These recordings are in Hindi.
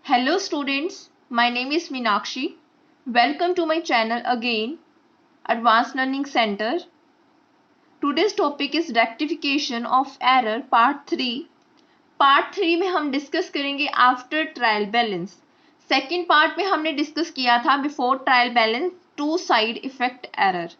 Hello students, my name is Meenakshi. Welcome to my channel again, Advanced Learning Center. Today's topic is rectification of error part 3. Part 3 में हम डिस्कस करेंगे after trial balance. Second part में हमने डिस्कस किया था before trial balance two side effect error.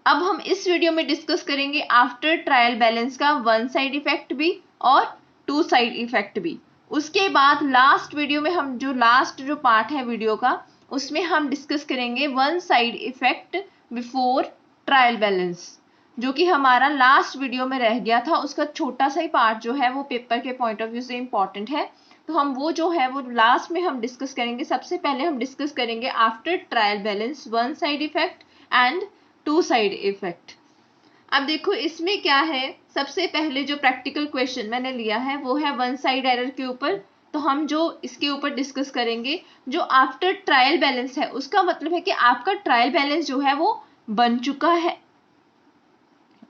अब हम इस वीडियो में डिस्कस करेंगे आफ्टर ट्रायल बैलेंस का वन साइड इफेक्ट भी और टू साइड इफेक्ट भी. उसके बाद लास्ट वीडियो में हम जो पार्ट है वीडियो का उसमें हम डिस्कस करेंगे one side effect before trial balance, जो कि हमारा लास्ट वीडियो में रह गया था. उसका छोटा सा ही पार्ट जो है वो पेपर के पॉइंट ऑफ व्यू से इम्पॉर्टेंट है, तो हम वो जो है वो लास्ट में हम डिस्कस करेंगे. सबसे पहले हम डिस्कस करेंगे after trial balance one side effect and two side effect. अब देखो इसमें क्या है, सबसे पहले जो प्रैक्टिकल क्वेश्चन मैंने लिया है वो है वन साइड एरर के ऊपर. तो हम जो इसके ऊपर डिस्कस करेंगे जो आफ्टर ट्रायल बैलेंस है, उसका मतलब है कि आपका ट्रायल बैलेंस जो है वो बन चुका है,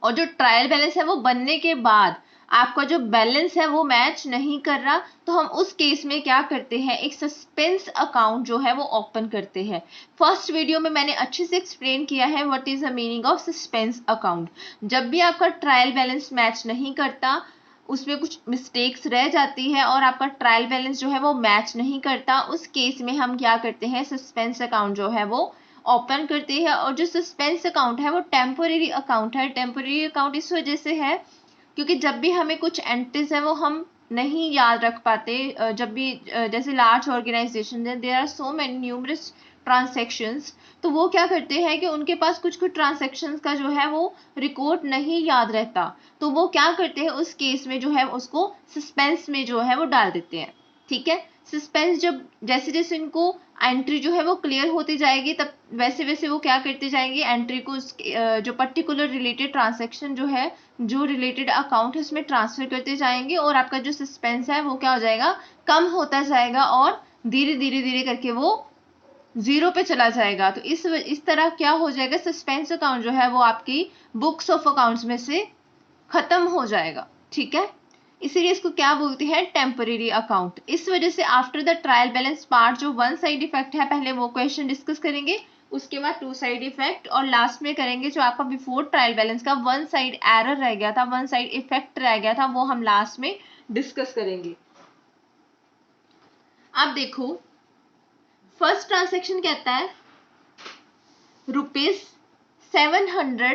और जो ट्रायल बैलेंस है वो बनने के बाद आपका जो बैलेंस है वो मैच नहीं कर रहा, तो हम उस केस में क्या करते हैं, एक सस्पेंस अकाउंट जो है वो ओपन करते हैं. फर्स्ट वीडियो में मैंने अच्छे से एक्सप्लेन किया है what is the meaning of suspense account. जब भी आपका ट्रायल बैलेंस मैच नहीं करता, उसमें कुछ मिस्टेक्स रह जाती है और आपका ट्रायल बैलेंस जो है वो मैच नहीं करता, उस केस में हम क्या करते हैं, सस्पेंस अकाउंट जो है वो ओपन करते हैं. और जो सस्पेंस अकाउंट है वो टेम्पोरेरी अकाउंट है. टेम्पोरेरी अकाउंट इस वजह से है क्योंकि जब भी हमें कुछ एंट्रीज है वो हम नहीं याद रख पाते. जब भी जैसे लार्ज ऑर्गेनाइजेशन है, there are so many numerous transactions, तो वो क्या करते हैं कि उनके पास कुछ कुछ ट्रांसैक्शंस का जो है वो रिकॉर्ड नहीं याद रहता, तो वो क्या करते हैं उस केस में जो है उसको सस्पेंस में जो है वो डाल देते हैं. ठीक है, सस्पेंस जब जैसे जैसे इनको एंट्री जो है वो क्लियर होती जाएगी, तब वैसे वैसे वो क्या करते जाएंगे, एंट्री को जो पर्टिकुलर रिलेटेड ट्रांसैक्शन जो है, जो रिलेटेड अकाउंट है उसमें ट्रांसफर करते जाएंगे, और आपका जो सस्पेंस है वो क्या हो जाएगा, कम होता जाएगा, और धीरे धीरे धीरे करके वो जीरो पे चला जाएगा. तो इस तरह क्या हो जाएगा, सस्पेंस अकाउंट जो है वो आपकी बुक्स ऑफ अकाउंट्स में से खत्म हो जाएगा. ठीक है, इसीलिए इसको क्या बोलते हैं, टेम्परेरी अकाउंट. इस वजह से after the trial balance part जो वन साइड इफेक्ट है, पहले वो क्वेश्चन डिस्कस करेंगे, उसके बाद टू साइड इफेक्ट, और लास्ट में करेंगे जो आपका बिफोर ट्रायल बैलेंस का वन साइड एरर रह गया था, वन साइड इफेक्ट रह गया था, वो हम लास्ट में डिस्कस करेंगे. अब देखो फर्स्ट ट्रांसेक्शन कहता है ₹700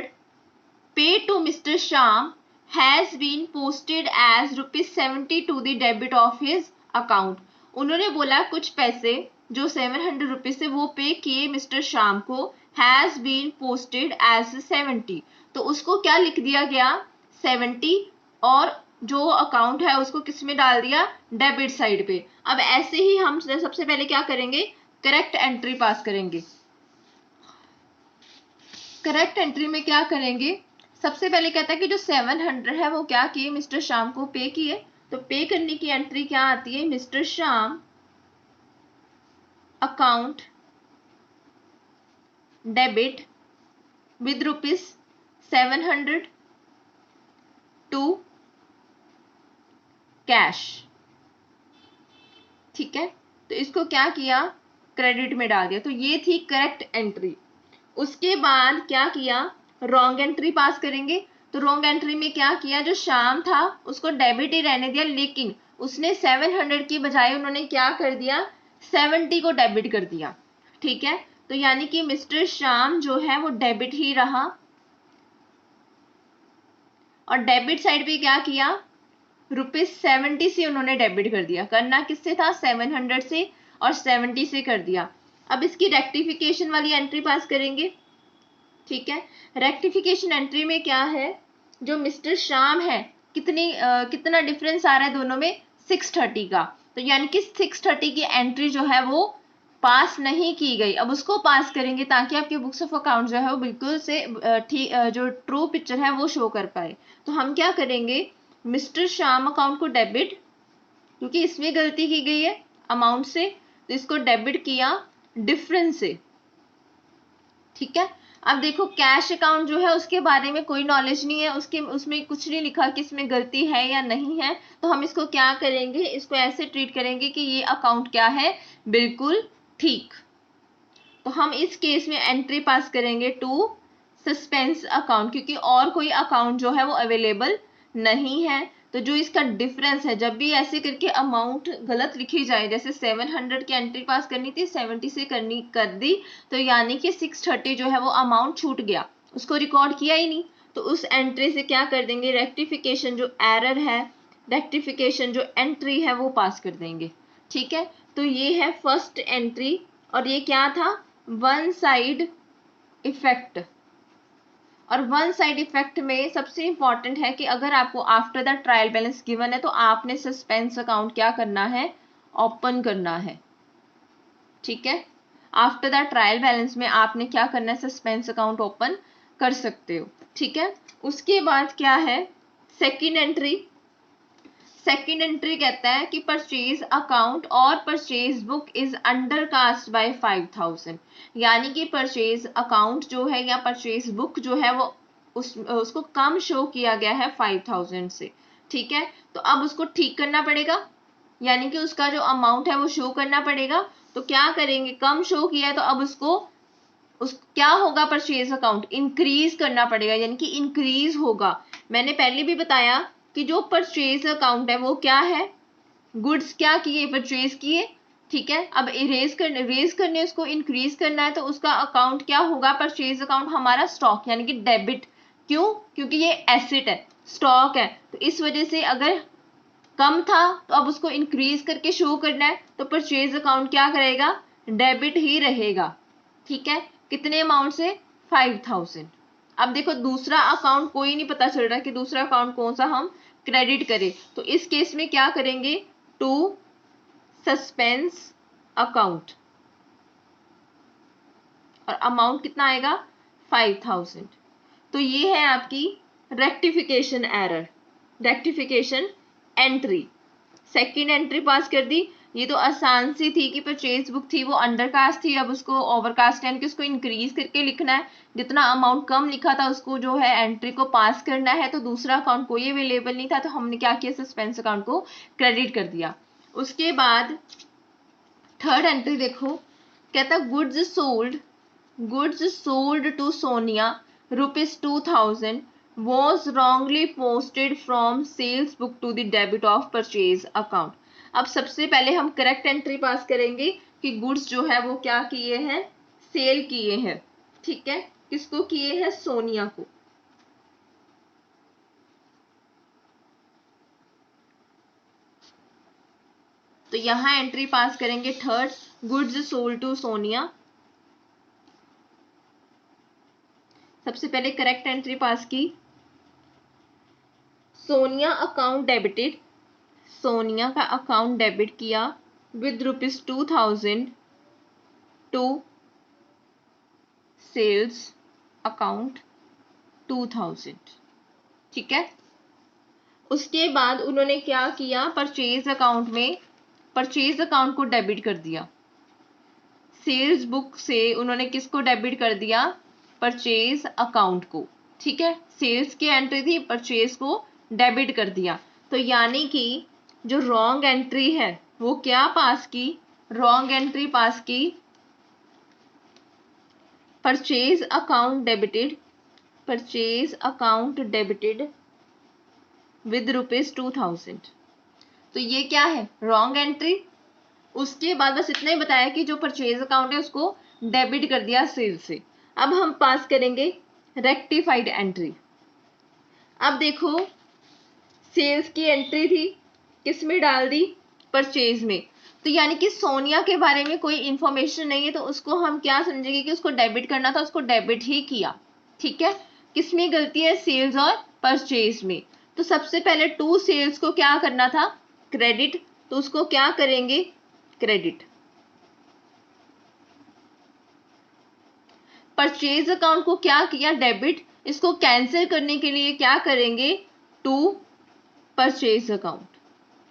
pay to mister Shyam has been posted as ₹70 to the debit of his account. उन्होंने बोला कुछ पैसे जो 700 रुपीज से वो पे किए मिस्टर श्याम को, has been posted as 70, तो उसको क्या लिख दिया गया, 70, और जो अकाउंट है उसको किस में डाल दिया, डेबिट साइड पे. अब ऐसे ही हम सबसे पहले क्या करेंगे, करेक्ट एंट्री पास करेंगे. करेक्ट एंट्री में क्या करेंगे, सबसे पहले कहता है कि जो 700 है वो क्या किए, मिस्टर श्याम को पे किए. तो पे करने की एंट्री क्या आती है, mister Shyam account debit with ₹700 to cash. ठीक है, तो इसको क्या किया, क्रेडिट में डाल दिया. तो ये थी करेक्ट एंट्री. उसके बाद क्या किया, रॉन्ग एंट्री पास करेंगे. तो रॉन्ग एंट्री में क्या किया, जो श्याम था उसको डेबिट ही रहने दिया, लेकिन उसने 700 की बजाय उन्होंने क्या कर दिया, 70 को डेबिट कर दिया. ठीक है, तो यानी कि मिस्टर श्याम जो है वो डेबिट ही रहा, और डेबिट साइड पे क्या किया, ₹70 से उन्होंने डेबिट कर दिया. करना किससे था, 700 से, और 70 से कर दिया. अब इसकी रेक्टिफिकेशन वाली एंट्री पास करेंगे. ठीक है, रेक्टिफिकेशन एंट्री में क्या है, जो मिस्टर श्याम है कितना डिफरेंस आ रहा है दोनों में, 630 का. तो यानी कि 630 की एंट्री जो है वो पास नहीं की गई. अब उसको पास करेंगे ताकि आपके बुक्स ऑफ अकाउंट जो है वो बिल्कुल से ठीक जो ट्रू पिक्चर है वो शो कर पाए. तो हम क्या करेंगे, मिस्टर श्याम अकाउंट को डेबिट, क्योंकि इसमें गलती की गई है अमाउंट से, तो इसको डेबिट किया डिफरेंस से. ठीक है, अब देखो कैश अकाउंट जो है उसके बारे में कोई नॉलेज नहीं है, उसमें कुछ नहीं लिखा कि इसमें गलती है या नहीं है, तो हम इसको क्या करेंगे, इसको ऐसे ट्रीट करेंगे कि ये अकाउंट क्या है, बिल्कुल ठीक। तो हम इस केस में एंट्री पास करेंगे टू सस्पेंस अकाउंट, क्योंकि और कोई अकाउंट जो है वो अवेलेबल नहीं है। तो जो इसका डिफरेंस है, जब भी ऐसे करके अमाउंट गलत लिखी जाए, जैसे 700 की एंट्री पास करनी थी 70 से कर दी, तो यानी कि 630 जो है वो अमाउंट छूट गया, उसको रिकॉर्ड किया ही नहीं। तो उस एंट्री से क्या कर देंगे, रेक्टिफिकेशन जो एरर है, रेक्टिफिकेशन जो एंट्री है वो पास कर देंगे। ठीक है, तो ये है फर्स्ट एंट्री। और ये क्या था, वन साइड इफेक्ट। और वन साइड इफेक्ट में सबसे इंपॉर्टेंट है कि अगर आपको after the trial balance given है तो आपने सस्पेंस अकाउंट क्या करना है, ओपन करना है। ठीक है, आफ्टर द ट्रायल बैलेंस में आपने क्या करना है, सस्पेंस अकाउंट ओपन कर सकते हो। ठीक है, उसके बाद क्या है, सेकेंड एंट्री। सेकेंड एंट्री कहता है कि परचेज अकाउंट और purchase book is undercast bye 5000, यानी कि परचेज अकाउंट जो है या परचेज बुक जो है वो उसको कम शो किया गया है 5000 से। ठीक है, तो अब उसको ठीक करना पड़ेगा, यानी कि उसका जो अमाउंट है वो शो करना पड़ेगा। तो क्या करेंगे, कम शो किया है तो अब उसको क्या होगा, परचेज अकाउंट इंक्रीज करना पड़ेगा, यानी कि इंक्रीज होगा। मैंने पहले भी बताया कि जो परचेज अकाउंट है वो क्या है, गुड्स क्या किए, परचेज किए। ठीक है, अब रेज करने उसको इंक्रीज करना है, तो उसका अकाउंट क्या होगा, परचेज अकाउंट हमारा स्टॉक यानी कि डेबिट। क्यों, क्योंकि ये एसेट है, स्टॉक है, तो इस वजह से अगर कम था तो अब उसको इंक्रीज करके शो करना है, तो परचेज अकाउंट क्या करेगा, डेबिट ही रहेगा। ठीक है, कितने अमाउंट से, 5000। अब देखो दूसरा अकाउंट कोई नहीं पता चल रहा कि दूसरा अकाउंट कौन सा हम क्रेडिट करें, तो इस केस में क्या करेंगे, टू सस्पेंस अकाउंट, और अमाउंट कितना आएगा, 5000। तो ये है आपकी rectification error, rectification entry. Second entry पास कर दी। ये तो आसान सी थी कि परचेज बुक थी वो अंडरकास्ट थी, अब उसको ओवरकास्ट यानी कि उसको इंक्रीज करके लिखना है, जितना अमाउंट कम लिखा था उसको जो है एंट्री को पास करना है। तो दूसरा अकाउंट कोई अवेलेबल नहीं था, तो हमने क्या किया, सस्पेंस अकाउंट को क्रेडिट कर दिया। उसके बाद थर्ड एंट्री देखो, कहता goods sold to Sonia ₹2000 was wrongly posted from sales book to the debit of purchase account। अब सबसे पहले हम करेक्ट एंट्री पास करेंगे कि गुड्स जो है वो क्या किए हैं, सेल किए हैं। ठीक है, किसको किए हैं, सोनिया को। तो यहां एंट्री पास करेंगे third, goods sold to Sonia. सबसे पहले करेक्ट एंट्री पास की, सोनिया अकाउंट डेबिटेड, सोनिया का अकाउंट डेबिट किया विद ₹2000 टू सेल्स अकाउंट 2000। ठीक है, उसके बाद उन्होंने क्या किया, परचेज अकाउंट में परचेज अकाउंट को डेबिट कर दिया, सेल्स बुक से उन्होंने किसको डेबिट कर दिया, परचेज अकाउंट को। ठीक है, सेल्स की एंट्री थी, परचेज को डेबिट कर दिया। तो यानी कि जो रॉन्ग एंट्री है वो क्या पास की, रॉन्ग एंट्री पास की, purchase account debited, purchase account debited with ₹2000। तो ये क्या है, रॉन्ग एंट्री। उसके बाद बस इतना ही बताया कि जो परचेज अकाउंट है उसको डेबिट कर दिया सेल से। अब हम पास करेंगे रेक्टिफाइड एंट्री। अब देखो सेल्स की एंट्री थी, किस में डाल दी, परचेज में। तो यानी कि सोनिया के बारे में कोई इंफॉर्मेशन नहीं है, तो उसको हम क्या समझेंगे कि उसको डेबिट करना था, उसको डेबिट ही किया। ठीक है, किसमें गलती है, सेल्स और परचेज में। तो सबसे पहले टू सेल्स को क्या करना था, क्रेडिट, तो उसको क्या करेंगे, क्रेडिट। परचेज अकाउंट को क्या किया, डेबिट, इसको कैंसिल करने के लिए क्या करेंगे, टू परचेज अकाउंट,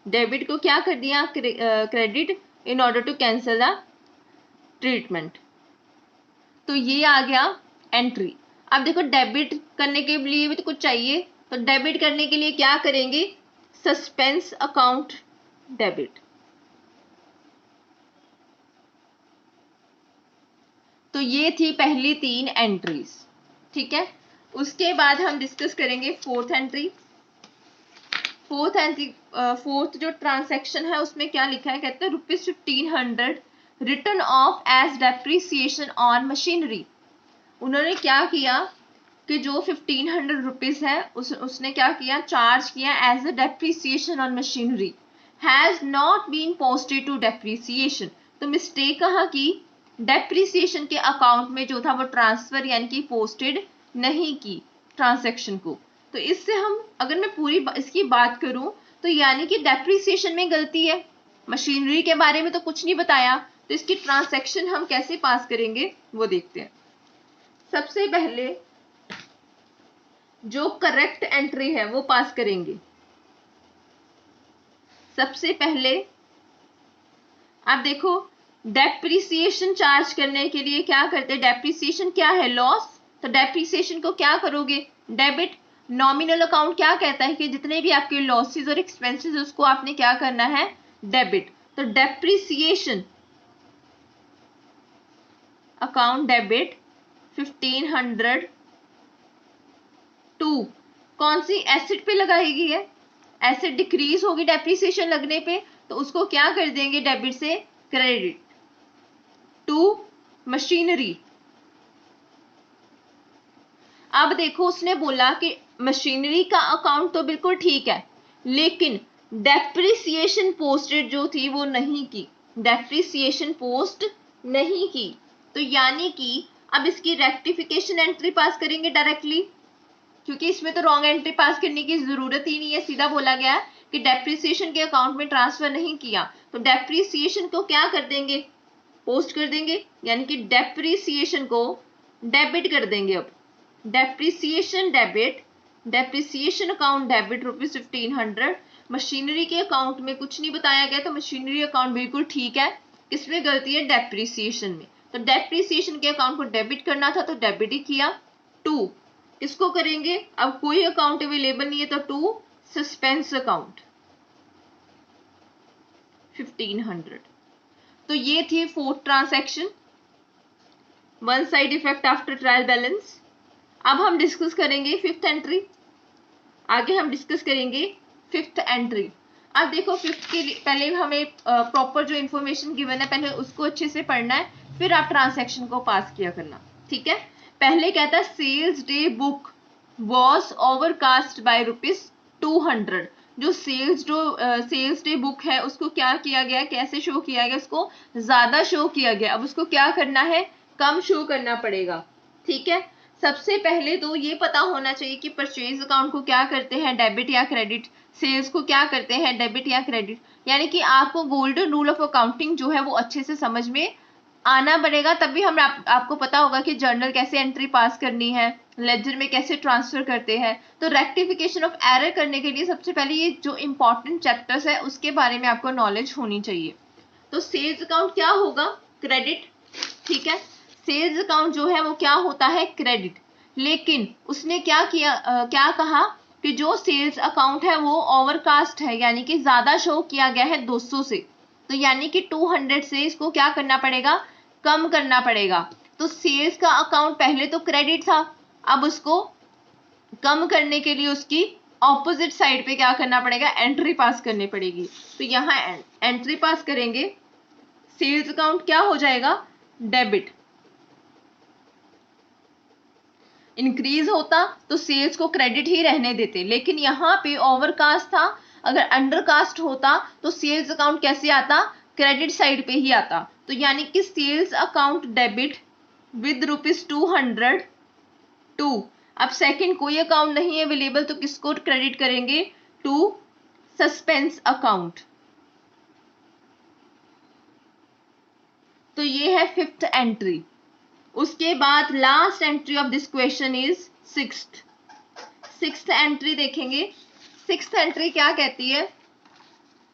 डेबिट को क्या कर दिया, credit, in order to cancel the treatment. तो ये आ गया एंट्री। अब देखो डेबिट करने के लिए भी तो कुछ चाहिए, तो डेबिट करने के लिए क्या करेंगे, सस्पेंस अकाउंट डेबिट। तो ये थी पहली 3 एंट्रीज, ठीक है। उसके बाद हम डिस्कस करेंगे फोर्थ एंट्री। फोर्थ जो ट्रांसैक्शन है उसमें क्या लिखा है, कहते हैं ₹1500 return of as depreciation on machinery. उन्होंने क्या किया कि जो 1500 रुपीज है उसने क्या किया, चार्ज किया as a depreciation on machinery, has not been posted to depreciation. तो मिस्टेक कहाँ की, डेप्रिसिएशन के अकाउंट में जो था वो ट्रांसफर यानी कि पोस्टेड नहीं की ट्रांसैक्शन को। तो इससे हम अगर मैं पूरी इसकी बात करूं तो यानी कि डेप्रिसिएशन में गलती है, मशीनरी के बारे में तो कुछ नहीं बताया, तो इसकी ट्रांसैक्शन हम कैसे पास करेंगे वो देखते हैं। सबसे पहले जो करेक्ट एंट्री है वो पास करेंगे। सबसे पहले आप देखो, डेप्रिसिएशन चार्ज करने के लिए क्या करते हैं, डेप्रिसिएशन क्या है, लॉस, तो डेप्रिसिएशन को क्या करोगे, डेबिट। नॉमिनल अकाउंट क्या कहता है कि जितने भी आपके लॉसेस और एक्सपेंसेस उसको आपने क्या करना है, डेबिट। तो डेप्रिसिएशन अकाउंट डेबिट 1500 टू कौन सी एसेट पे लगाएगी है, एसेट डिक्रीज होगी डेप्रिसिएशन लगने पे, तो उसको क्या कर देंगे, डेबिट से क्रेडिट टू मशीनरी। अब देखो उसने बोला कि मशीनरी का अकाउंट तो बिल्कुल ठीक है, लेकिन डेप्रिसिएशन पोस्टेड जो थी वो नहीं की, डेप्रिसिएशन पोस्ट नहीं की। तो यानी कि अब इसकी रेक्टिफिकेशन एंट्री पास करेंगे डायरेक्टली, क्योंकि इसमें तो रॉन्ग एंट्री पास करने की जरूरत ही नहीं है, सीधा बोला गया कि डेप्रिसिएशन के अकाउंट में ट्रांसफर नहीं किया, तो डेप्रिसिएशन को क्या कर देंगे, पोस्ट कर देंगे, यानी कि डेप्रिसिएशन को डेबिट कर देंगे। अब depreciation debit, depreciation account debit ₹1500, machinery के अकाउंट में कुछ नहीं बताया गया, तो मशीनरी अकाउंट बिल्कुल ठीक है, किसमें गलती है, डेप्रिसिएशन में। तो डेप्रिसिएशन के अकाउंट को डेबिट करना था तो डेबिट ही किया। टू किसको करेंगे, अब कोई अकाउंट अवेलेबल नहीं है तो टू सस्पेंस अकाउंट 1500। तो ये थी fourth transaction, one side effect after trial balance. अब हम डिस्कस करेंगे फिफ्थ एंट्री, आगे हम डिस्कस करेंगे फिफ्थ एंट्री। अब देखो फिफ्थ के लिए पहले हमें प्रॉपर जो इन्फॉर्मेशन गिवन है पहले उसको अच्छे से पढ़ना है, फिर आप ट्रांसैक्शन को पास किया करना, ठीक है। पहले कहता है sales day book was overcast by ₹200। जो सेल्स डे बुक है उसको क्या किया गया, कैसे शो किया गया, उसको ज्यादा शो किया गया, अब उसको क्या करना है, कम शो करना पड़ेगा, ठीक है। सबसे पहले तो ये पता होना चाहिए कि परचेज अकाउंट को क्या करते हैं, डेबिट या क्रेडिट, सेल्स को क्या करते हैं, डेबिट या क्रेडिट। यानी कि आपको गोल्डन रूल ऑफ अकाउंटिंग जो है वो अच्छे से समझ में आना पड़ेगा, तभी हम आपको पता होगा कि जर्नल कैसे एंट्री पास करनी है, लेजर में कैसे ट्रांसफर करते हैं। तो रेक्टिफिकेशन ऑफ एरर करने के लिए सबसे पहले ये जो इंपॉर्टेंट चैप्टर्स है उसके बारे में आपको नॉलेज होनी चाहिए। तो सेल्स अकाउंट क्या होगा, क्रेडिट, ठीक है। सेल्स अकाउंट जो है वो क्या होता है, क्रेडिट। लेकिन उसने क्या किया, क्या कहा कि जो सेल्स अकाउंट है वो ओवरकास्ट है, यानी कि ज्यादा शो किया गया है 200 से, तो यानी कि 200 से इसको क्या करना पड़ेगा, कम करना पड़ेगा। तो सेल्स का अकाउंट पहले तो क्रेडिट था, अब उसको कम करने के लिए उसकी ऑपोजिट साइड पे क्या करना पड़ेगा, एंट्री पास करनी पड़ेगी। तो यहाँ एंट्री पास करेंगे, सेल्स अकाउंट क्या हो जाएगा, डेबिट। इंक्रीज होता तो सेल्स को क्रेडिट ही रहने देते, लेकिन यहाँ पे ओवरकास्ट था, अगर अंडरकास्ट होता तो सेल्स अकाउंट कैसे आता, क्रेडिट साइड पे ही आता। तो यानी कि sales account debit with ₹200 to, अब सेकंड कोई अकाउंट नहीं है अवेलेबल तो किसको क्रेडिट करेंगे, टू सस्पेंस अकाउंट। तो ये है फिफ्थ एंट्री। उसके बाद last entry of this question is sixth entry देखेंगे। सिक्स्थ एंट्री क्या कहती है,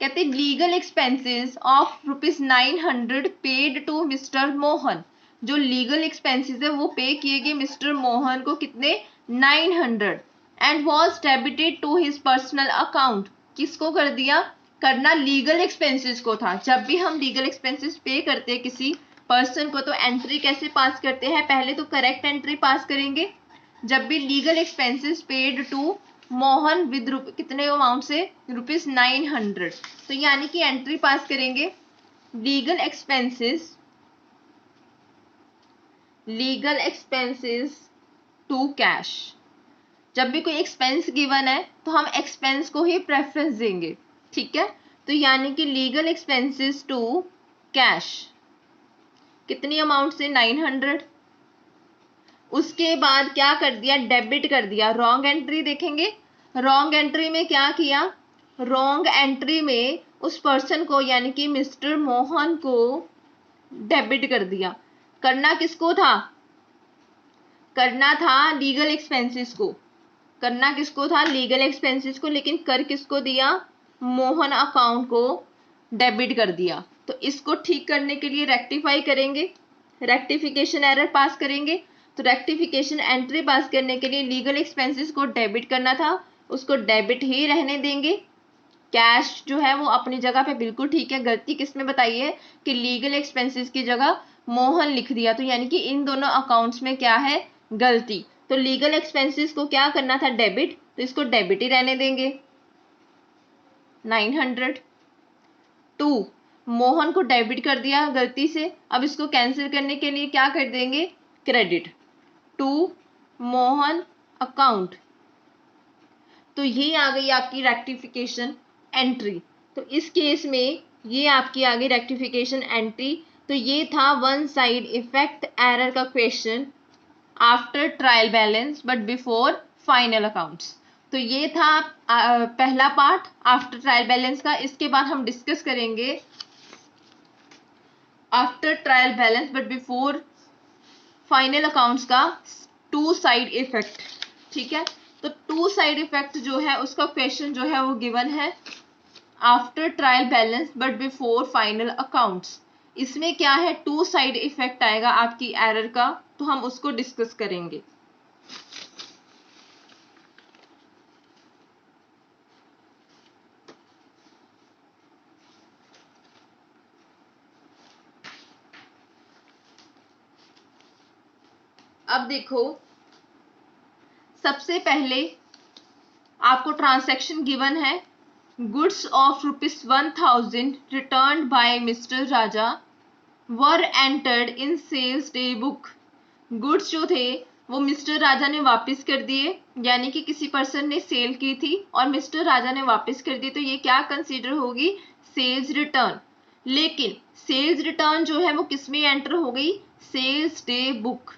कहते हैं legal expenses of ₹900 paid to mister Mohan. जो लीगल एक्सपेंसेस है वो पे किए गए मिस्टर मोहन को कितने 900 and was debited to his personal account. किसको कर दिया, करना लीगल एक्सपेंसेस को था। जब भी हम लीगल एक्सपेंसेस पे करते हैं किसी पर्सन को तो एंट्री कैसे पास करते हैं, पहले तो करेक्ट एंट्री पास करेंगे। जब भी legal expenses paid to Mohan with कितने अमाउंट से ₹900, तो यानी कि एंट्री पास करेंगे लीगल एक्सपेंसेस टू कैश। जब भी कोई एक्सपेंस गिवन है तो हम एक्सपेंस को ही प्रेफरेंस देंगे, ठीक है। तो यानी कि लीगल एक्सपेंसेस टू कैश कितनी अमाउंट से 900। उसके बाद क्या कर दिया, डेबिट कर दिया। रॉन्ग एंट्री देखेंगे, रॉन्ग एंट्री में क्या किया, रॉन्ग एंट्री में उस पर्सन को यानी कि मिस्टर मोहन को डेबिट कर दिया। करना किसको था, करना था लीगल एक्सपेंसेस को, करना किसको था लीगल एक्सपेंसेस को, लेकिन कर किसको दिया, मोहन अकाउंट को डेबिट कर दिया। तो इसको ठीक करने के लिए रेक्टिफाई करेंगे, रेक्टिफिकेशन एरर पास करेंगे। तो रेक्टिफिकेशन एंट्री पास करने के लिए लीगल एक्सपेंसेस को डेबिट करना था, उसको डेबिट ही रहने देंगे। कैश जो है वो अपनी जगह पे बिल्कुल ठीक है। गलती किसमें बताई है कि लीगल एक्सपेंसेस की जगह मोहन लिख दिया, तो यानी कि इन दोनों अकाउंट्स में क्या है, गलती। तो लीगल एक्सपेंसेस को क्या करना था, डेबिट, तो इसको डेबिट ही रहने देंगे 900। टू, मोहन को डेबिट कर दिया गलती से, अब इसको कैंसिल करने के लिए क्या कर देंगे, क्रेडिट टू मोहन अकाउंट। तो ये आ गई आपकी रेक्टिफिकेशन एंट्री। तो इस केस में ये आपकी आ गई रेक्टिफिकेशन एंट्री। तो ये था वन साइड इफेक्ट एरर का question after trial balance but before final accounts. तो ये था पहला पार्ट आफ्टर ट्रायल बैलेंस का। इसके बाद हम डिस्कस करेंगे after trial balance but before final accounts का टू साइड इफेक्ट, ठीक है। तो टू साइड इफेक्ट जो है उसका क्वेश्चन जो है वो गिवन है after trial balance but before final accounts. इसमें क्या है, टू साइड इफेक्ट आएगा आपकी एरर का, तो हम उसको डिस्कस करेंगे। अब देखो, सबसे पहले आपको ट्रांसैक्शन गिवन है, goods of ₹1000 return by mister Raja were entered in sales day book. Goods जो थे वो मिस्टर राजा ने वापस कर दिए, यानी कि किसी पर्सन ने सेल की थी और मिस्टर राजा ने वापस कर दी, तो ये क्या कंसीडर होगी, सेल्स रिटर्न। लेकिन सेल्स रिटर्न जो है वो किसमें एंटर हो गई, sales day book,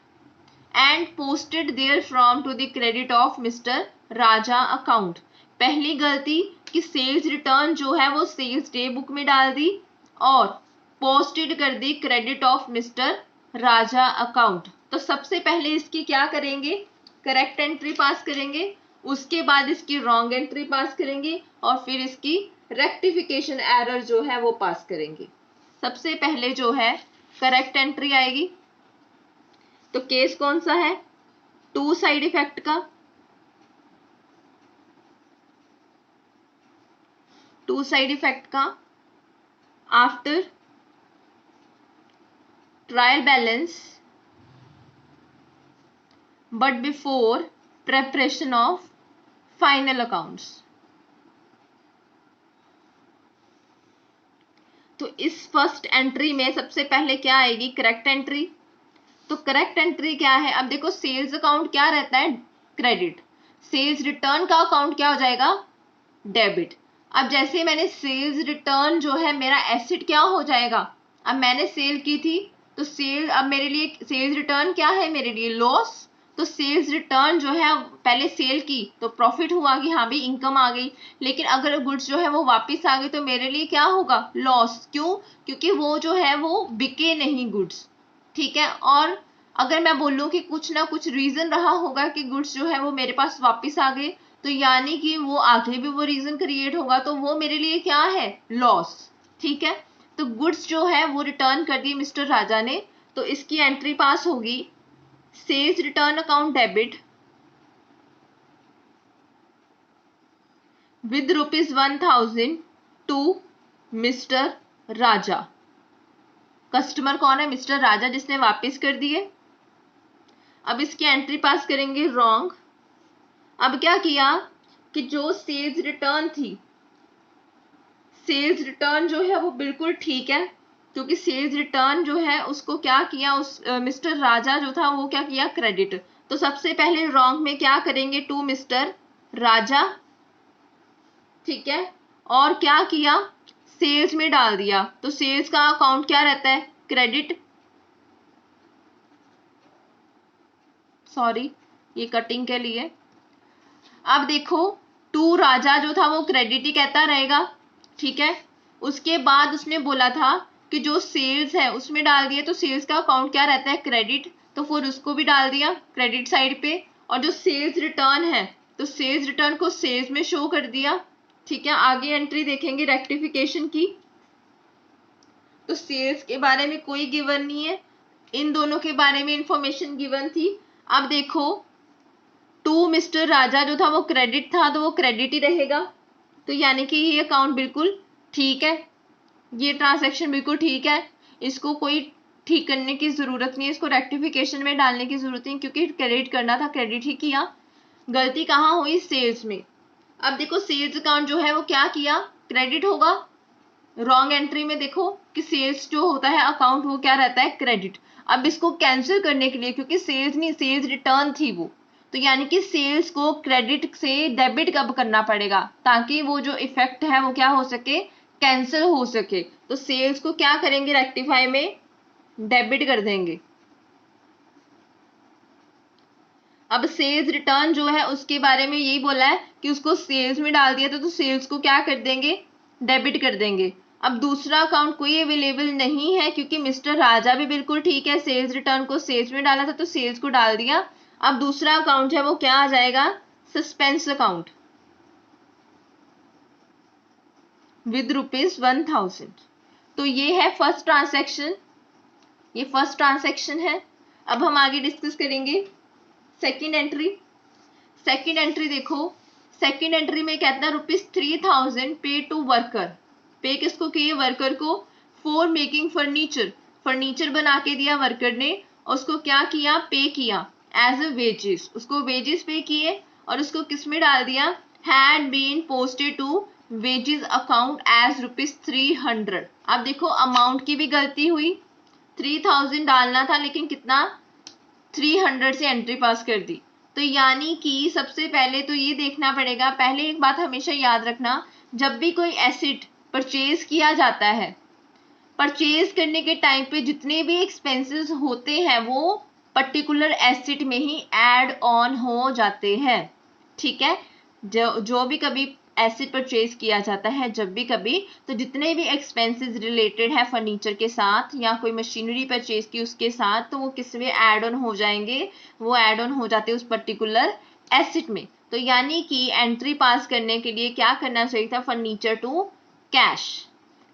and posted there from to the credit of mister Raja account. पहली गलती कि सेल्स रिटर्न जो है वो सेल्स डे बुक में डाल दी और पोस्टेड कर दी credit of mister Raja account. तो सबसे पहले इसकी क्या करेंगे, करेक्ट एंट्री पास करेंगे, उसके बाद इसकी रॉन्ग एंट्री पास करेंगे और फिर इसकी रेक्टिफिकेशन एरर जो है वो पास करेंगे। सबसे पहले जो है करेक्ट एंट्री आएगी। तो केस कौन सा है, टू साइड इफेक्ट का, टू साइड इफेक्ट का after trial balance but before preparation of final accounts. तो इस फर्स्ट एंट्री में सबसे पहले क्या आएगी, करेक्ट एंट्री। तो करेक्ट एंट्री क्या है, अब देखो सेल्स अकाउंट क्या रहता है, क्रेडिट, सेल्स रिटर्न का अकाउंट क्या हो जाएगा, डेबिट। अब जैसे मैंने सेल्स रिटर्न जो है मेरा एसेट क्या हो जाएगा, अब मैंने सेल की थी तो सेल, अब मेरे लिए सेल्स रिटर्न क्या है, मेरे लिए लॉस। तो सेल्स रिटर्न जो है पहले सेल की तो प्रॉफिट हुआ कि हाँ भी इनकम आ गई, लेकिन अगर गुड्स जो है वो वापस आ गई तो मेरे लिए क्या होगा, लॉस। क्यों, क्योंकि वो जो है वो बिके नहीं गुड्स, ठीक है। और अगर मैं बोलूं कि कुछ ना कुछ रीजन रहा होगा कि गुड्स जो है वो मेरे पास वापस आ गए, तो यानी कि वो आगे भी वो रीजन क्रिएट होगा, तो वो मेरे लिए क्या है, लॉस, ठीक है। तो गुड्स जो है वो रिटर्न कर दिए मिस्टर राजा ने, तो इसकी एंट्री पास होगी sales return account debit with ₹1000 to mister Raja. Customer कौन है? मिस्टर राजा, जिसने वापस कर दिए। अब इसकी एंट्री पास करेंगे रॉन्ग। अब क्या किया कि जो सेल्स रिटर्न थी, सेल्स रिटर्न जो है वो बिल्कुल ठीक है, क्योंकि सेल्स रिटर्न जो है उसको क्या किया, उस मिस्टर राजा जो था वो क्या किया, क्रेडिट। तो सबसे पहले रॉन्ग में क्या करेंगे, टू मिस्टर राजा, ठीक है, और क्या किया, सेल्स में डाल दिया। तो सेल्स का अकाउंट क्या रहता है, क्रेडिट। सॉरी, ये कटिंग के लिए। अब देखो, टू राजा जो था वो क्रेडिट ही कहता रहेगा, ठीक है। उसके बाद उसने बोला था कि जो सेल्स है उसमें डाल दिया, तो सेल्स का अकाउंट क्या रहता है, क्रेडिट। तो फिर उसको भी डाल दिया क्रेडिट साइड पे। और जो सेल्स रिटर्न है, तो सेल्स रिटर्न को सेल्स में शो कर दिया, ठीक है। आगे एंट्री देखेंगे रेक्टिफिकेशन की, तो सेल्स के बारे में कोई गिवन नहीं है, इन दोनों के बारे में इंफॉर्मेशन गिवन थी। अब देखो, टू मिस्टर राजा जो था वो क्रेडिट था, तो वो क्रेडिट ही रहेगा। तो यानी कि ये अकाउंट बिल्कुल ठीक है, ये ट्रांजैक्शन बिल्कुल ठीक है, इसको कोई ठीक करने की जरूरत नहीं है, इसको रेक्टिफिकेशन में डालने की जरूरत नहीं, क्योंकि क्रेडिट करना था, क्रेडिट ही किया। गलती कहाँ हुई, सेल्स में। अब देखो, सेल्स अकाउंट जो है वो क्या किया, क्रेडिट होगा। रॉन्ग एंट्री में देखो कि सेल्स जो होता है अकाउंट वो क्या रहता है, क्रेडिट। अब इसको कैंसिल करने के लिए, क्योंकि सेल्स नहीं, सेल्स रिटर्न थी वो, तो यानी कि सेल्स को क्रेडिट से डेबिट कब करना पड़ेगा, ताकि वो जो इफेक्ट है वो क्या हो सके, कैंसिल हो सके। तो सेल्स को क्या करेंगे, रेक्टिफाई में डेबिट कर देंगे। अब सेल्स रिटर्न जो है उसके बारे में यही बोला है कि उसको सेल्स में डाल दिया, तो सेल्स को क्या कर देंगे, डेबिट कर देंगे। अब दूसरा अकाउंट कोई अवेलेबल नहीं है, क्योंकि मिस्टर राजा भी बिल्कुल ठीक है, सेल्स रिटर्न को सेल्स में डाला था तो सेल्स को डाल दिया। अब दूसरा अकाउंट है वो क्या आ जाएगा, सस्पेंस अकाउंट विद ₹1000। तो ये है फर्स्ट ट्रांसैक्शन, ये फर्स्ट ट्रांसैक्शन है। अब हम आगे डिस्कस करेंगे सेकेंड एंट्री। सेकेंड एंट्री देखो, सेकेंड एंट्री में कहता है ₹3000 पे टू वर्कर। पे किसको किए, वर्कर को, फॉर मेकिंग फर्नीचर, फर्नीचर बना के दिया वर्कर ने, और उसको क्या किया, पे किया एज अ वेजेस, उसको वेजेस पे किए, और उसको किस में डाल दिया, had been posted to wages account as ₹300। अब देखो, अमाउंट की भी गलती हुई, 3000 डालना था लेकिन कितना, 300 से एंट्री पास कर दी। तो यानी कि सबसे पहले तो ये देखना पड़ेगा, पहले एक बात हमेशा याद रखना, जब भी कोई एसेट परचेज किया जाता है, परचेज करने के टाइम पे जितने भी एक्सपेंसेस होते हैं वो पर्टिकुलर एसेट में ही ऐड ऑन हो जाते हैं, ठीक है। जो भी कभी एसेट परचेज किया जाता है, जब भी कभी, तो जितने भी एक्सपेंसेस रिलेटेड है फर्नीचर के साथ या कोई मशीनरी परचेज की उसके साथ, तो वो किस में ऐड ऑन हो जाएंगे, वो ऐड ऑन हो जाते हैं उस पर्टिकुलर एसेट में। तो यानी कि एंट्री पास करने के लिए क्या करना चाहिए था, फर्नीचर टू कैश,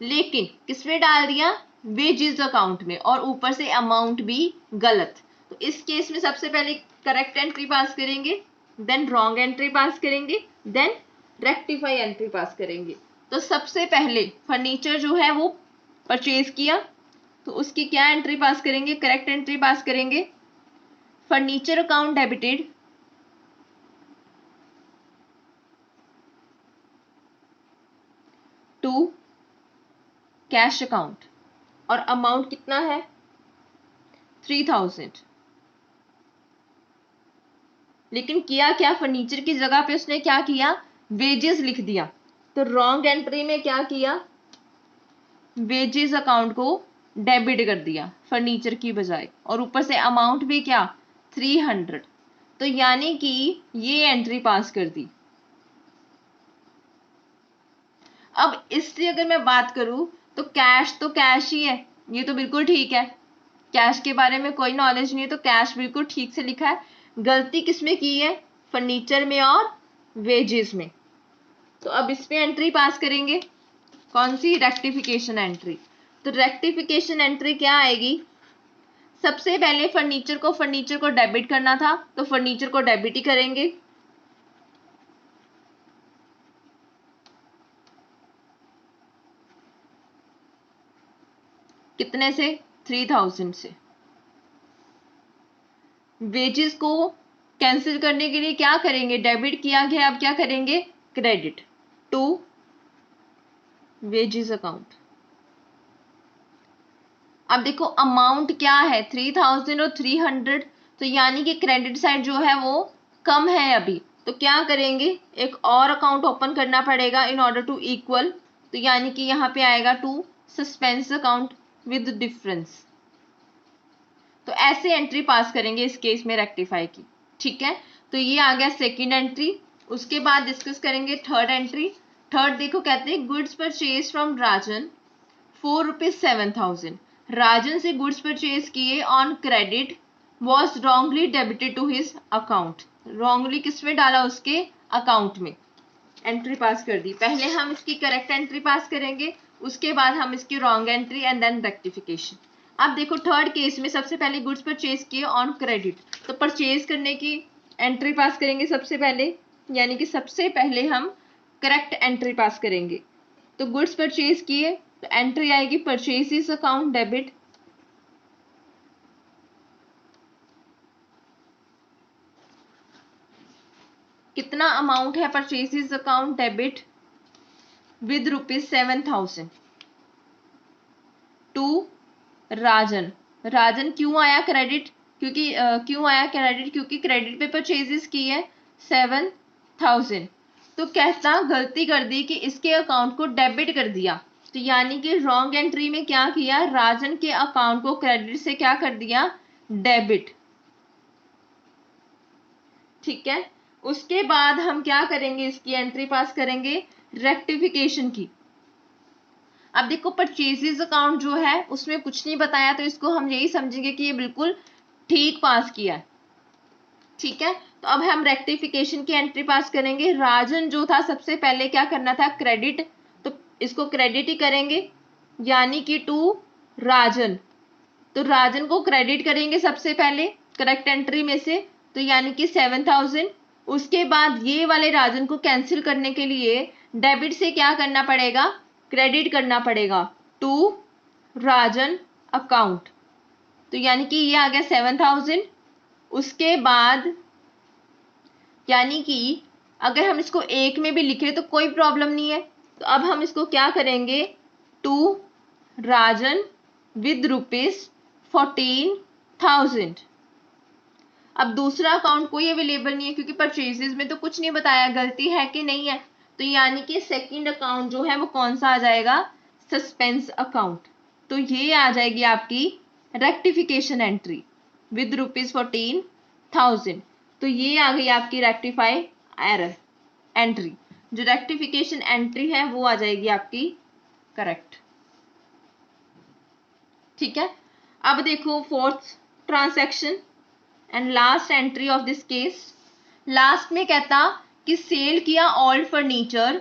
लेकिन किसमें डाल दिया, वेजेस अकाउंट में, और ऊपर से अमाउंट भी गलत। तो इस केस में सबसे पहले करेक्ट एंट्री पास करेंगे, देन रॉन्ग एंट्री पास करेंगे, देन रेक्टिफाई एंट्री पास करेंगे। तो सबसे पहले फर्नीचर जो है वो परचेज किया, तो उसकी क्या एंट्री पास करेंगे, करेक्ट एंट्री पास करेंगे, furniture account debited to cash account, और अमाउंट कितना है, 3000। लेकिन किया क्या, फर्नीचर की जगह पे उसने क्या किया, वेजेस लिख दिया। तो रॉन्ग एंट्री में क्या किया, वेजेस अकाउंट को डेबिट कर दिया फर्नीचर की बजाय, और ऊपर से अमाउंट भी क्या, 300। तो यानी कि ये एंट्री पास कर दी। अब इससे अगर मैं बात करूं तो कैश ही है, ये तो बिल्कुल ठीक है, कैश के बारे में कोई नॉलेज नहीं है, तो कैश बिल्कुल ठीक से लिखा है। गलती किसमें की है, फर्नीचर में और वेजेस में। तो अब इस पे एंट्री पास करेंगे, कौन सी, रेक्टिफिकेशन एंट्री। तो रेक्टिफिकेशन एंट्री क्या आएगी, सबसे पहले फर्नीचर को डेबिट करना था, तो फर्नीचर को डेबिट ही करेंगे। कितने से? 3000 से। वेजेस को कैंसिल करने के लिए क्या करेंगे? डेबिट किया गया, अब क्या करेंगे? Credit to wages account. अब देखो अमाउंट क्या है? 3000 और 300, तो यानी कि क्रेडिट साइड जो है वो कम है अभी, तो क्या करेंगे? एक और अकाउंट ओपन करना पड़ेगा इन ऑर्डर टू इक्वल, तो यानी कि यहाँ पे आएगा to suspense account with difference. तो ऐसे एंट्री पास करेंगे इस केस में रेक्टिफाई की। ठीक है, तो ये आ गया सेकेंड एंट्री। उसके बाद डिस्कस करेंगे थर्ड एंट्री। थर्ड देखो कहते हैं goods purchase from Rajan ₹4,07,000। Rajan से गुड्स परचेज किए on credit was wrongly debited to his account. Wrongly किसमें डाला? उसके अकाउंट में। एंट्री पास कर दी। पहले हम इसकी करेक्ट एंट्री पास करेंगे, उसके बाद हम इसकी wrong entry and then rectification. अब देखो थर्ड केस में सबसे पहले गुड्स परचेज किए ऑन क्रेडिट, तो परचेज करने की एंट्री पास करेंगे सबसे पहले, यानी कि सबसे पहले हम करेक्ट एंट्री पास करेंगे। तो गुड्स परचेज किए तो एंट्री आएगी परचेजेस अकाउंट डेबिट। कितना अमाउंट है purchases account debit? With ₹7,000 to Rajan. Rajan क्यों आया क्रेडिट? क्योंकि क्रेडिट पे परचेजेस की है 7,000। तो कहता गलती कर दी कि इसके अकाउंट को डेबिट कर दिया, तो यानी कि रॉन्ग एंट्री में क्या किया? राजन के अकाउंट को क्रेडिट से क्या कर दिया? डेबिट। ठीक है, उसके बाद हम क्या करेंगे? इसकी एंट्री पास करेंगे रेक्टिफिकेशन की। अब देखो परचेजेस अकाउंट जो है उसमें कुछ नहीं बताया, तो इसको हम यही समझेंगे कि ये बिल्कुल ठीक पास किया है। ठीक है, तो अब हम रेक्टिफिकेशन की एंट्री पास करेंगे। राजन जो था सबसे पहले क्या करना था? क्रेडिट, तो इसको क्रेडिट ही करेंगे, यानी कि टू राजन। तो राजन को क्रेडिट करेंगे सबसे पहले करेक्ट एंट्री में से, तो यानी कि 7,000। उसके बाद ये वाले राजन को कैंसिल करने के लिए डेबिट से क्या करना पड़ेगा? क्रेडिट करना पड़ेगा टू राजन अकाउंट, तो यानी कि ये आ गया 7,000। उसके बाद यानी कि अगर हम इसको एक में भी लिखे तो कोई प्रॉब्लम नहीं है, तो अब हम इसको क्या करेंगे? To Rajan with ₹14,000। अब दूसरा अकाउंट कोई अवेलेबल नहीं है क्योंकि परचेजेस में तो कुछ नहीं बताया, गलती है कि नहीं है, तो यानी कि सेकंड अकाउंट जो है वो कौन सा आ जाएगा? Suspense account. तो ये आ जाएगी आपकी रेक्टिफिकेशन एंट्री विद ₹14,000। तो ये आ गई आपकी रेक्टिफाई एरर एंट्री। जो रेक्टिफिकेशन एंट्री है वो आ जाएगी आपकी करेक्ट। ठीक है, अब देखो fourth transaction and last entry of this case. Last में कहता कि सेल किया ओल्ड फर्नीचर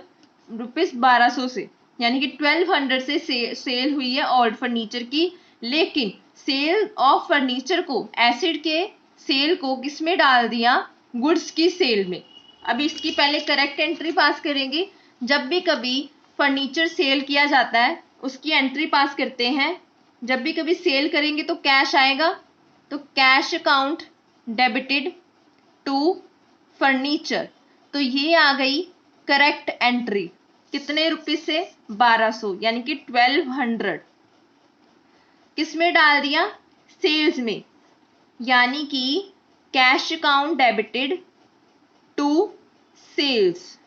₹1200 से, यानी कि 1200 से सेल हुई है ओल्ड फर्नीचर की, लेकिन सेल ऑफ फर्नीचर को एसिड के सेल को किसमें डाल दिया? गुड्स की सेल में। अब इसकी पहले करेक्ट एंट्री पास करेंगे। जब भी कभी फर्नीचर सेल किया जाता है उसकी एंट्री पास करते हैं। जब भी कभी सेल करेंगे तो कैश आएगा, तो cash account debited to furniture. तो ये आ गई करेक्ट एंट्री। कितने रुपीज से? 1200, यानी कि 1200 किसमें डाल दिया? सेल्स में, यानी कि cash account debited to sales.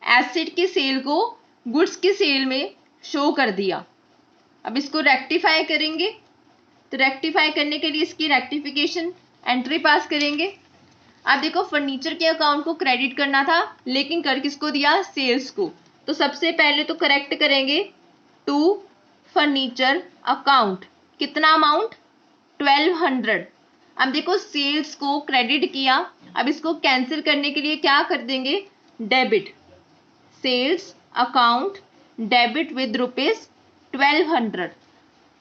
Asset की सेल को गुड्स की सेल में शो कर दिया। अब इसको रेक्टिफाई करेंगे, तो रेक्टिफाई करने के लिए इसकी रेक्टिफिकेशन एंट्री पास करेंगे। अब देखो फर्नीचर के अकाउंट को क्रेडिट करना था, लेकिन कर किसको दिया? सेल्स को। तो सबसे पहले तो करेक्ट करेंगे टू फर्नीचर अकाउंट। कितना अमाउंट? 1200। अब देखो सेल्स को क्रेडिट किया, अब इसको कैंसिल करने के लिए क्या कर देंगे? Debit. Sales account debit with ₹1200।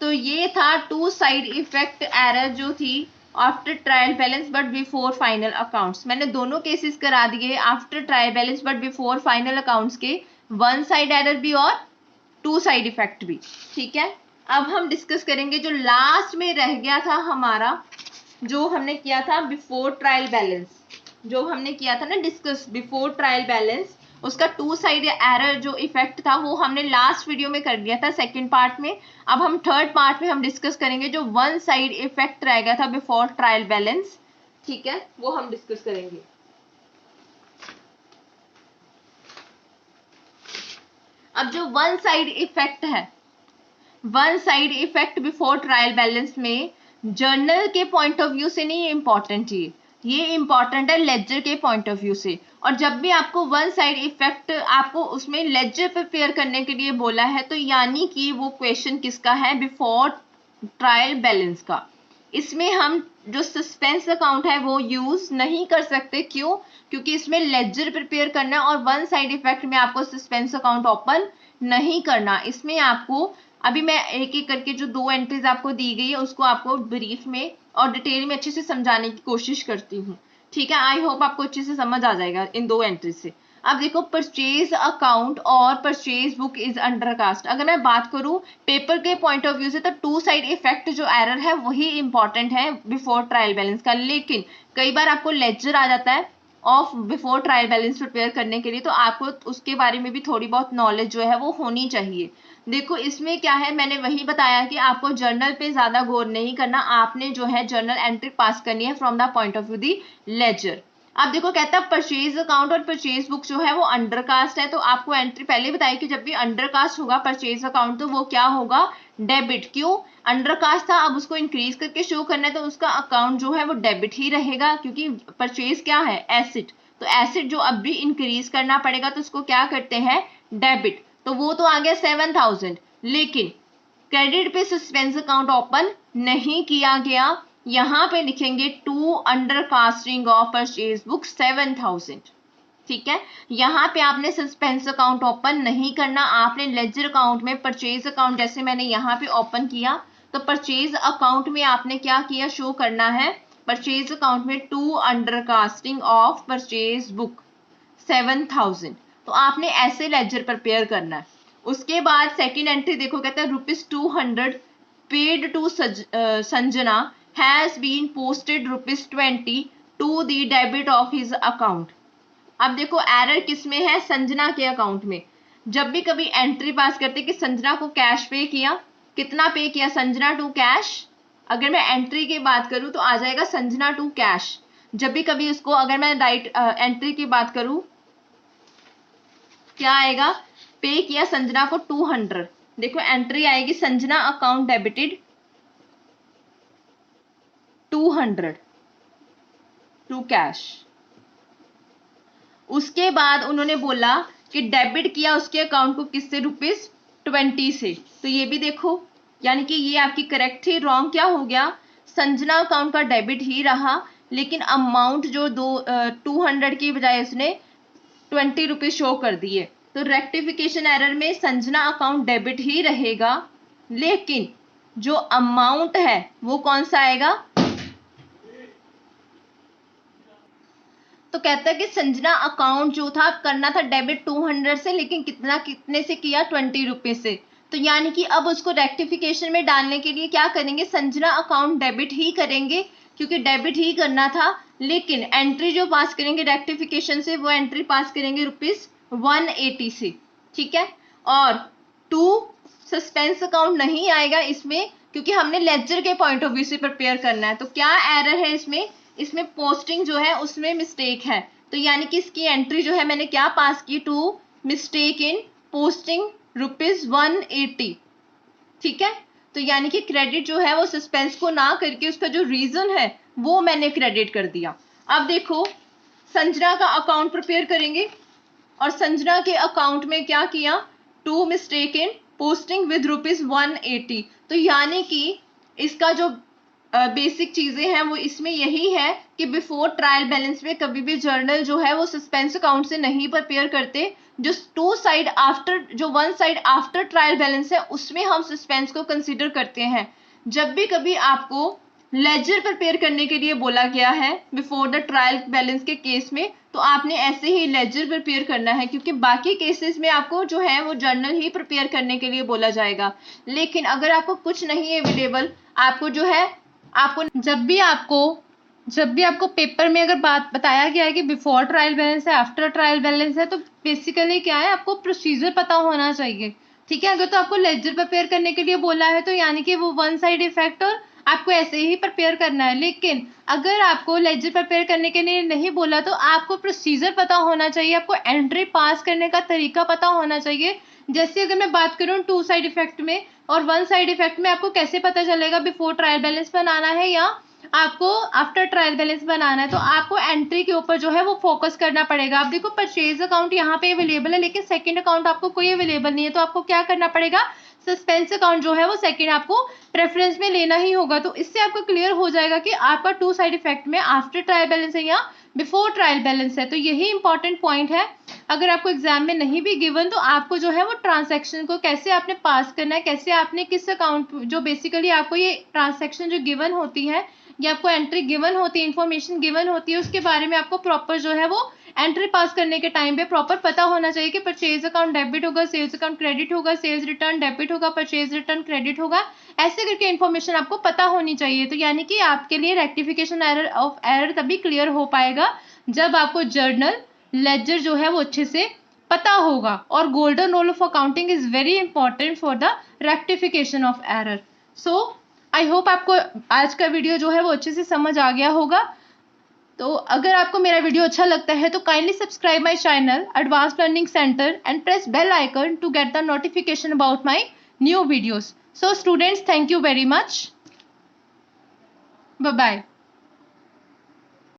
तो ये था टू साइड इफेक्ट एरर जो थी after trial balance but before final accounts. मैंने दोनों केसेस करा दिए, after trial balance but before final accounts के, वन साइड एरर भी और टू साइड इफेक्ट भी। ठीक है, अब हम डिस्कस करेंगे जो लास्ट में रह गया था हमारा, जो हमने किया था बिफोर ट्रायल बैलेंस, जो हमने किया था ना डिस्कस बिफोर ट्रायल बैलेंस, उसका टू साइड एरर जो इफेक्ट था वो हमने लास्ट वीडियो में कर दिया था सेकंड पार्ट में। अब हम थर्ड पार्ट में हम डिस्कस करेंगे जो वन साइड इफेक्ट रह गया था बिफोर ट्रायल बैलेंस। ठीक है, वो हम डिस्कस करेंगे। अब जो वन साइड इफेक्ट है, one side effect before trial balance में जर्नल के पॉइंट ऑफ व्यू से नहीं इम्पॉर्टेंट, ये इम्पॉर्टेंट है लेजर के पॉइंट ऑफ व्यू से। और जब भी आपको वन साइड इफेक्ट आपको उसमें लेजर प्रिपेयर करने के लिए बोला है, तो यानी कि वो क्वेश्चन किसका है, बिफोर ट्रायल बैलेंस का। इसमें हम जो सस्पेंस अकाउंट है वो यूज नहीं कर सकते। क्यों? क्योंकि इसमें लेजर प्रिपेयर करना है और वन साइड इफेक्ट में आपको सस्पेंस अकाउंट ओपन नहीं करना। इसमें आपको अभी मैं एक एक करके जो दो एंट्रीज आपको दी गई है उसको आपको ब्रीफ में और डिटेल में अच्छे से समझाने की कोशिश करती हूँ। ठीक है, आई होप आपको अच्छे से समझ आ जाएगा इन दो एंट्रीज से। अब देखो, परचेज अकाउंट और परचेज बुक इज अंडरकास्ट। अगर मैं बात करूं पेपर के पॉइंट ऑफ व्यू से, तो टू साइड इफेक्ट जो एरर है वही इंपॉर्टेंट है बिफोर ट्रायल बैलेंस का। लेकिन कई बार आपको लेजर आ जाता है of before trial balance prepare करने के लिए, तो आपको उसके बारे में भी थोड़ी बहुत नॉलेज जो है वो होनी चाहिए। देखो इसमें क्या है, मैंने वही बताया कि आपको जर्नल पे ज्यादा गौर नहीं करना, आपने जो है जर्नल एंट्री पास करनी है from the point of view the ledger. अब देखो कहता है परचेज अकाउंट और परचेज बुक जो है वो अंडरकास्ट है, तो आपको एंट्री पहले बताई कि जब भी अंडरकास्ट होगा परचेज अकाउंट तो वो क्या होगा, डेबिट। क्यों? अंडरकास्ट था, अब उसको इंक्रीज करके शो करना है तो उसका अकाउंट जो है वो डेबिट ही रहेगा, क्योंकि परचेज क्या है, एसिड। तो एसिड जो अब भी इंक्रीज करना पड़ेगा तो उसको क्या करते हैं, डेबिट। तो वो तो आ गया 7000, लेकिन क्रेडिट पे सस्पेंस अकाउंट ओपन नहीं किया गया। यहां पे लिखेंगे to undercasting of purchase book 7000। ठीक है, यहाँ पे आपने सस्पेंस अकाउंट ओपन नहीं करना, आपने लेजर अकाउंट में परचेज अकाउंट जैसे मैंने यहाँ पे ओपन किया, तो परचेज अकाउंट में आपने क्या किया, शो करना है परचेज अकाउंट में to undercasting of purchase book 7000। तो आपने ऐसे लेजर प्रिपेयर करना है। उसके बाद सेकंड एंट्री देखो, कहता है ₹200 paid to Sanjana has been posted ₹20 to the debit of his account. अब देखो एरर किसमें है, संजना के अकाउंट में। जब भी कभी एंट्री पास करते कि संजना को कैश पे किया, कितना पे किया, संजना टू कैश। अगर मैं एंट्री की बात करूं तो आ जाएगा संजना टू कैश। जब भी कभी उसको अगर मैं राइट एंट्री की बात करूं, क्या आएगा, पे किया संजना को 200। देखो एंट्री आएगी Sanjana account debited 200 to cash. उसके बाद उन्होंने बोला कि डेबिट किया उसके अकाउंट को किससे, ₹20 से। तो ये भी देखो, यानी कि ये आपकी करेक्ट थी, रॉन्ग क्या हो गया, संजना अकाउंट का डेबिट ही रहा, लेकिन अमाउंट जो 200 की बजाय उसने ₹20 शो कर दिए। तो रेक्टिफिकेशन एरर में संजना अकाउंट डेबिट ही रहेगा, लेकिन जो अमाउंट है वो कौन सा आएगा। तो कहता है कि संजना अकाउंट जो था करना था डेबिट 200 से, लेकिन कितने से किया, ₹20 से। तो यानी कि अब उसको रेक्टिफिकेशन में डालने के लिए क्या करेंगे, संजना अकाउंट डेबिट ही करेंगे, क्योंकि डेबिट ही करना था। लेकिन एंट्री जो पास करेंगे रेक्टिफिकेशन से, वो एंट्री पास करेंगे ₹180 से। ठीक है, और टू सस्पेंस अकाउंट नहीं आएगा इसमें, क्योंकि हमने लेजर के पॉइंट ऑफ व्यू से प्रिपेयर करना है। तो क्या एरर है इसमें पोस्टिंग जो है उसमें मिस्टेक है। तो यानी कि इसकी एंट्री जो है मैंने क्या पास की, टू मिस्टेक इन पोस्टिंग ₹180। ठीक है, तो यानी कि क्रेडिट जो है वो सस्पेंस को ना करके उसका जो रीजन है वो मैंने क्रेडिट कर दिया। अब देखो संजना का अकाउंट प्रिपेयर करेंगे और संजना के अकाउंट में क्या किया, to mistake in posting with ₹180। तो यानी कि इसका जो बेसिक चीजें हैं वो इसमें यही है कि बिफोर ट्रायल बैलेंस में कभी भी जर्नल जो है वो सस्पेंस अकाउंट से नहीं प्रिपेयर करते। जो one side after trial balance है उसमें हम सस्पेंस को कंसीडर करते हैं। जब भी कभी आपको लेजर प्रिपेयर करने के लिए बोला गया है बिफोर द ट्रायल बैलेंस के केस में, तो आपने ऐसे ही लेजर प्रिपेयर करना है, क्योंकि बाकी केसेस में आपको जो है वो जर्नल ही प्रिपेयर करने के लिए बोला जाएगा। लेकिन अगर आपको कुछ नहीं है अवेलेबल, आपको जो है आपको जब भी आपको पेपर में अगर बात बताया गया है कि बिफोर ट्रायल बैलेंस है आफ्टर ट्रायल बैलेंस है, तो बेसिकली क्या है, आपको प्रोसीजर पता होना चाहिए। ठीक है, अगर तो आपको लेजर प्रिपेयर करने के लिए बोला है तो यानी कि वो वन साइड इफेक्ट और आपको ऐसे ही प्रिपेयर करना है। लेकिन अगर आपको लेजर प्रिपेयर करने के लिए नहीं बोला तो आपको प्रोसीजर पता होना चाहिए, आपको एंट्री पास करने का तरीका पता होना चाहिए। जैसे अगर मैं बात करूँ टू साइड इफेक्ट में और वन साइड इफेक्ट में, आपको कैसे पता चलेगा बिफोर ट्रायल बैलेंस बनाना है या आपको आफ्टर ट्रायल बैलेंस बनाना है। तो आपको एंट्री के ऊपर जो है वो फोकस करना पड़ेगा। आप देखो परचेज अकाउंट यहाँ पे अवेलेबल है लेकिन सेकंड अकाउंट आपको कोई अवेलेबल नहीं है, तो आपको क्या करना पड़ेगा, सस्पेंस अकाउंट जो है वो सेकंड आपको प्रेफरेंस में लेना ही होगा। तो इससे आपको क्लियर हो जाएगा कि आपका टू साइड इफेक्ट में आफ्टर ट्रायल बैलेंस है या बिफोर ट्रायल बैलेंस है। तो यही इंपॉर्टेंट पॉइंट है। अगर आपको एग्जाम में नहीं भी गिवन तो आपको जो है वो ट्रांसैक्शन को कैसे आपने पास करना है, कैसे आपने किस अकाउंट, जो बेसिकली आपको ये ट्रांसैक्शन जो गिवन होती है या आपको एंट्री गिवन होती है, इंफॉर्मेशन गिवन होती है, उसके बारे में आपको प्रॉपर जो है वो एंट्री पास करने के टाइम पे प्रॉपर पता होना चाहिए कि परचेज अकाउंट डेबिट होगा, सेल्स अकाउंट क्रेडिट होगा, सेल्स रिटर्न डेबिट होगा, परचेज रिटर्न क्रेडिट होगा। ऐसे करके इन्फॉर्मेशन आपको पता होनी चाहिए। तो यानी कि आपके लिए रेक्टिफिकेशन एरर तभी क्लियर हो पाएगा जब आपको जर्नल लेजर जो है वो अच्छे से पता होगा। और golden rule of accounting is very important for the rectification of error. So I hope आपको आज का वीडियो जो है वो अच्छे से समझ आ गया होगा। तो अगर आपको मेरा वीडियो अच्छा लगता है तो kindly subscribe my channel advance learning centre and press bell icon to get the notification about my new videos. So students, thank you very much. Bye bye.